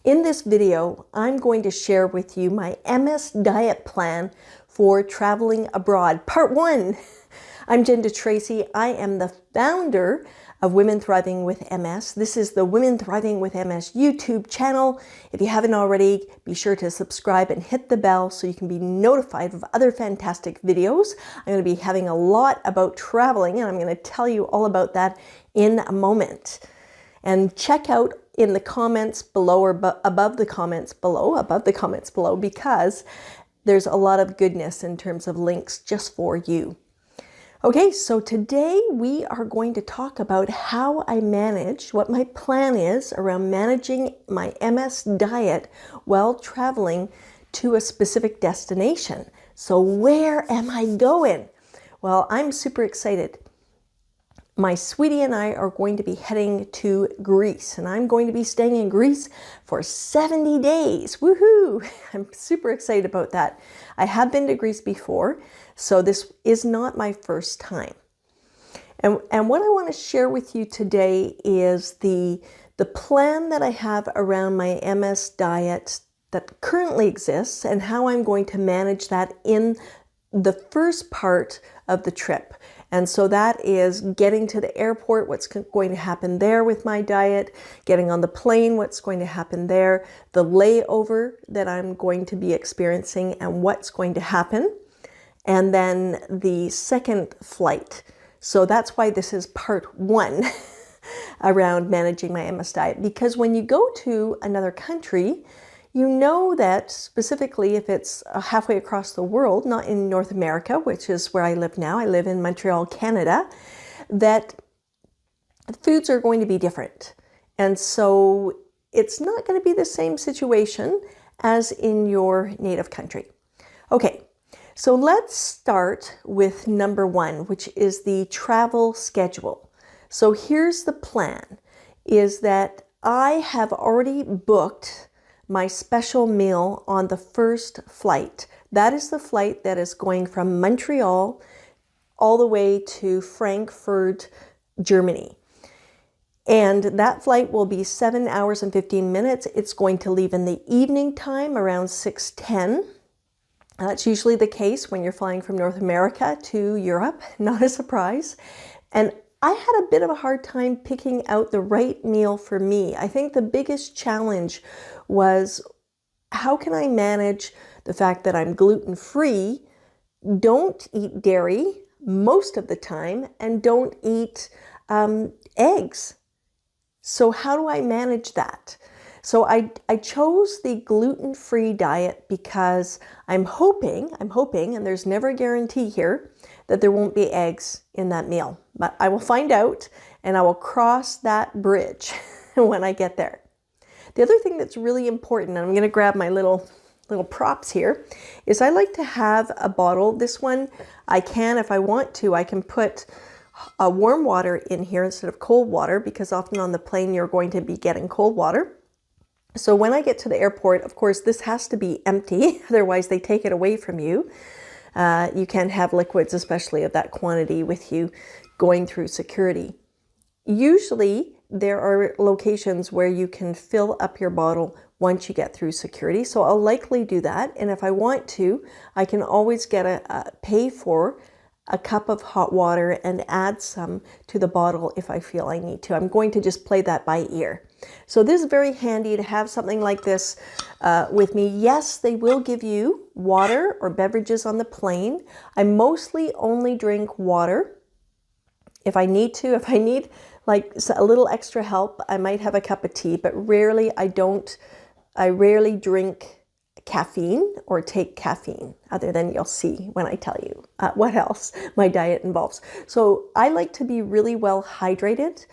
In this video, I'm going to share with you my MS diet plan for traveling abroad. Part 1. I'm Jenda Tracy. I am the founder of Women Thriving with MS. This is the Women Thriving with MS YouTube channel. If you haven't already, be sure to subscribe and hit the bell so you can be notified of other fantastic videos. I'm going to be having a lot about traveling, and I'm going to tell you all about that in a moment. And check out in the comments below or above the comments below, because there's a lot of goodness in terms of links just for you. Okay, so today we are going to talk about how I manage, what my plan is around managing my MS diet while traveling to a specific destination. So where am I going? Well, I'm super excited. My sweetie and I are going to be heading to Greece, and I'm going to be staying in Greece for 70 days. Woohoo! I'm super excited about that. I have been to Greece before, so this is not my first time. And what I want to share with you today is the plan that I have around my MS diet that currently exists and how I'm going to manage that in the first part of the trip. And so that is getting to the airport, what's going to happen there with my diet, getting on the plane, what's going to happen there, the layover that I'm going to be experiencing and what's going to happen, and then the second flight. So that's why this is part 1 around managing my MS diet. Because when you go to another country, you know that specifically if it's halfway across the world, not in North America, which is where I live now, I live in Montreal, Canada, that the foods are going to be different. And so it's not going to be the same situation as in your native country. Okay, so let's start with number 1, which is the travel schedule. So here's the plan, is that I have already booked my special meal on the first flight. That is the flight that is going from Montreal all the way to Frankfurt, Germany. And that flight will be 7 hours and 15 minutes. It's going to leave in the evening time around 6:10. That's usually the case when you're flying from North America to Europe, not a surprise. And I had a bit of a hard time picking out the right meal for me. I think the biggest challenge was, how can I manage the fact that I'm gluten-free, don't eat dairy most of the time, and don't eat eggs? So how do I manage that? So I chose the gluten-free diet because I'm hoping, and there's never a guarantee here, that there won't be eggs in that meal. But I will find out, and I will cross that bridge when I get there. The other thing that's really important, and I'm going to grab my little props here, is I like to have a bottle. This one, if I want to, I can put warm water in here instead of cold water, because often on the plane you're going to be getting cold water. So when I get to the airport, of course, this has to be empty, otherwise they take it away from you. You can't have liquids, especially of that quantity, with you going through security. Usually there are locations where you can fill up your bottle once you get through security. So I'll likely do that. And if I want to, I can always pay for a cup of hot water and add some to the bottle if I feel I need to. I'm going to just play that by ear. So this is very handy to have something like this with me. Yes, they will give you water or beverages on the plane. I mostly only drink water. If I need like a little extra help, I might have a cup of tea, but rarely I rarely drink caffeine or take caffeine, other than you'll see when I tell you what else my diet involves. So I like to be really well hydrated.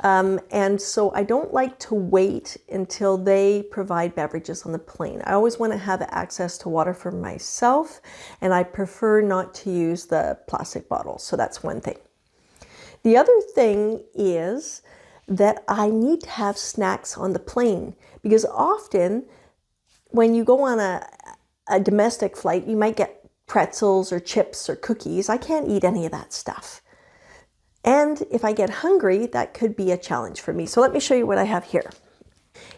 And so I don't like to wait until they provide beverages on the plane. I always want to have access to water for myself, and I prefer not to use the plastic bottles. So that's one thing. The other thing is that I need to have snacks on the plane, because often when you go on a domestic flight, you might get pretzels or chips or cookies. I can't eat any of that stuff. And if I get hungry, that could be a challenge for me. So let me show you what I have here.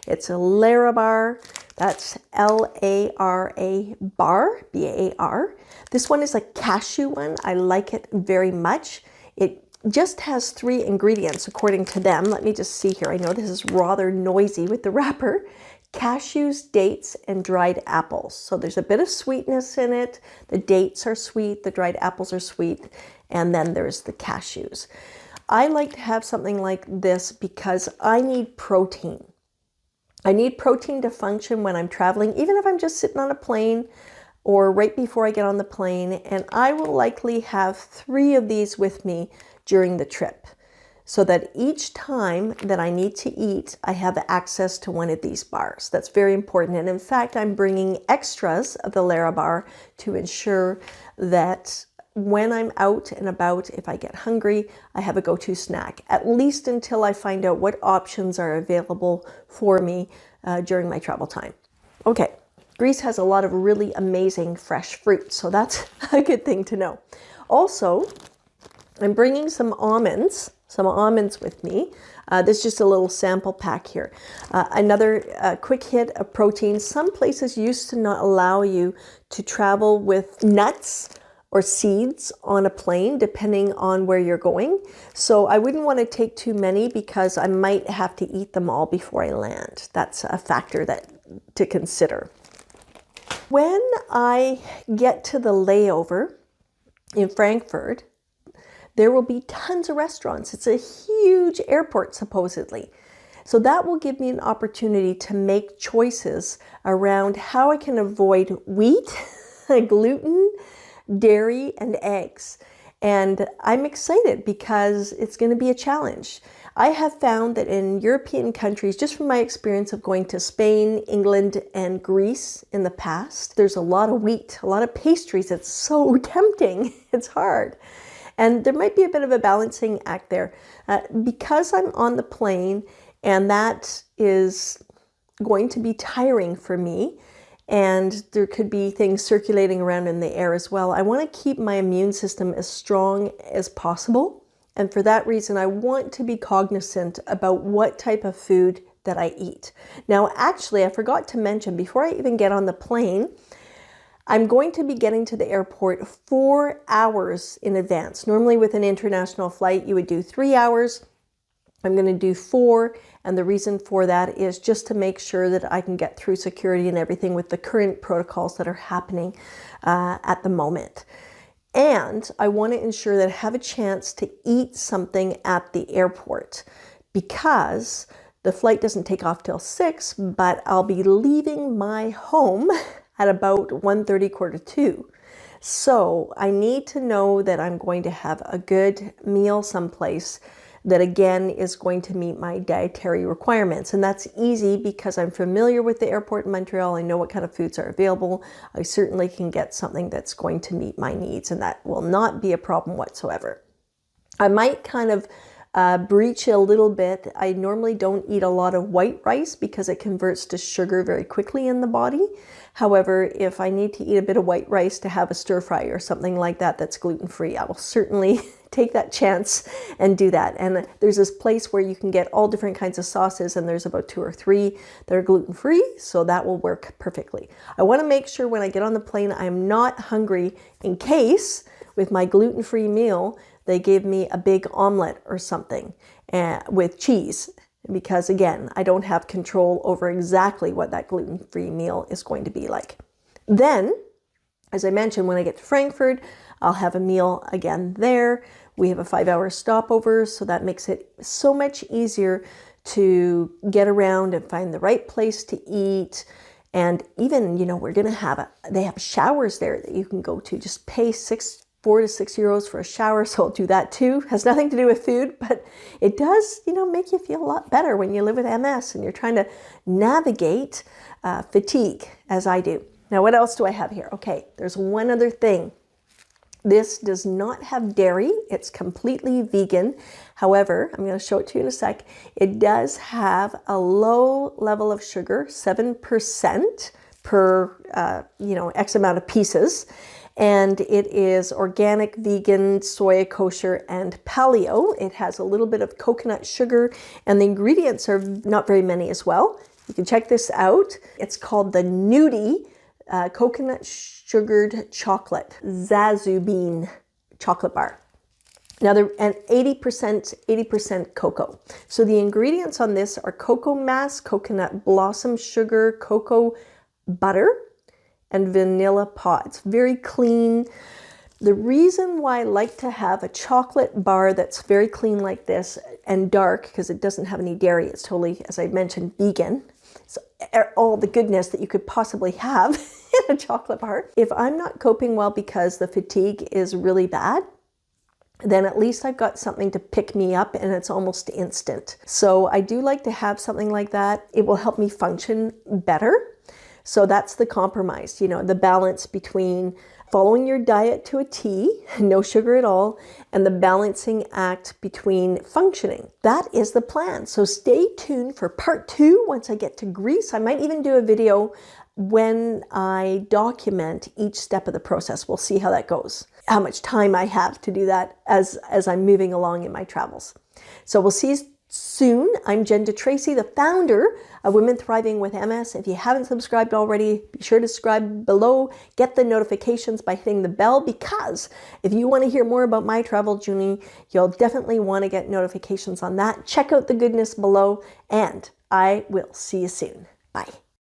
It's a LARABAR. That's L-A-R-A bar, B-A-R. This one is a cashew one. I like it very much. It just has 3 ingredients according to them. Let me just see here. I know this is rather noisy with the wrapper. Cashews, dates, and dried apples. So there's a bit of sweetness in it. The dates are sweet, the dried apples are sweet, and then there's the cashews. I like to have something like this because I need protein. I need protein to function when I'm traveling, even if I'm just sitting on a plane or right before I get on the plane, and I will likely have 3 of these with me during the trip, so that each time that I need to eat, I have access to one of these bars. That's very important. And in fact, I'm bringing extras of the LARABAR to ensure that when I'm out and about, if I get hungry, I have a go-to snack, at least until I find out what options are available for me during my travel time. Okay, Greece has a lot of really amazing fresh fruit, so that's a good thing to know. Also, I'm bringing some almonds with me. This is just a little sample pack here. Another quick hit of protein. Some places used to not allow you to travel with nuts or seeds on a plane, depending on where you're going. So I wouldn't want to take too many because I might have to eat them all before I land. That's a factor to consider. When I get to the layover in Frankfurt, there will be tons of restaurants. It's a huge airport, supposedly. So that will give me an opportunity to make choices around how I can avoid wheat, gluten, dairy, and eggs. And I'm excited because it's going to be a challenge. I have found that in European countries, just from my experience of going to Spain, England, and Greece in the past, there's a lot of wheat, a lot of pastries. It's so tempting. It's hard. And there might be a bit of a balancing act there. Because I'm on the plane, and that is going to be tiring for me, and there could be things circulating around in the air as well, I want to keep my immune system as strong as possible. And for that reason, I want to be cognizant about what type of food that I eat. Now, actually, I forgot to mention, before I even get on the plane, I'm going to be getting to the airport 4 hours in advance. Normally with an international flight, you would do 3 hours. I'm going to do 4. And the reason for that is just to make sure that I can get through security and everything with the current protocols that are happening at the moment. And I want to ensure that I have a chance to eat something at the airport, because the flight doesn't take off till 6, but I'll be leaving my home at about 1:30, 1:45. So I need to know that I'm going to have a good meal someplace that again is going to meet my dietary requirements. And that's easy because I'm familiar with the airport in Montreal. I know what kind of foods are available. I certainly can get something that's going to meet my needs, and that will not be a problem whatsoever. I might kind of breach a little bit. I normally don't eat a lot of white rice because it converts to sugar very quickly in the body. However, if I need to eat a bit of white rice to have a stir fry or something like that that's gluten-free, I will certainly take that chance and do that. And there's this place where you can get all different kinds of sauces, and there's about 2 or 3 that are gluten-free, so that will work perfectly. I want to make sure when I get on the plane, I'm not hungry in case with my gluten-free meal, they give me a big omelet or something with cheese, because again, I don't have control over exactly what that gluten-free meal is going to be like. Then, as I mentioned, when I get to Frankfurt, I'll have a meal again there. We have a 5-hour stopover, so that makes it so much easier to get around and find the right place to eat. And even, we're going to they have showers there that you can go to. Just pay 4 to 6 euros for a shower, so I'll do that too. Has nothing to do with food, but it does, make you feel a lot better when you live with MS and you're trying to navigate fatigue, as I do. Now, what else do I have here? Okay, there's one other thing. This does not have dairy. It's completely vegan. However, I'm going to show it to you in a sec. It does have a low level of sugar, 7% per, X amount of pieces. And it is organic, vegan, soya, kosher, and paleo. It has a little bit of coconut sugar, and the ingredients are not very many as well. You can check this out. It's called the Nudie Coconut Sugared Chocolate Zazu Bean Chocolate Bar. Now, and 80% cocoa. So the ingredients on this are cocoa mass, coconut blossom sugar, cocoa butter, and vanilla pods. Very clean. The reason why I like to have a chocolate bar that's very clean like this and dark, because it doesn't have any dairy, it's totally, as I mentioned, vegan. So all the goodness that you could possibly have in a chocolate bar. If I'm not coping well because the fatigue is really bad, then at least I've got something to pick me up, and it's almost instant. So I do like to have something like that. It will help me function better. So that's the compromise, you know, the balance between following your diet to a T, no sugar at all, and the balancing act between functioning. That is the plan. So stay tuned for part 2 once I get to Greece. I might even do a video when I document each step of the process. We'll see how that goes, how much time I have to do that as I'm moving along in my travels. So we'll see you soon. I'm Jen DeTracy, the founder of Women Thriving with MS. If you haven't subscribed already, be sure to subscribe below. Get the notifications by hitting the bell, because if you want to hear more about my travel journey, you'll definitely want to get notifications on that. Check out the goodness below, and I will see you soon. Bye.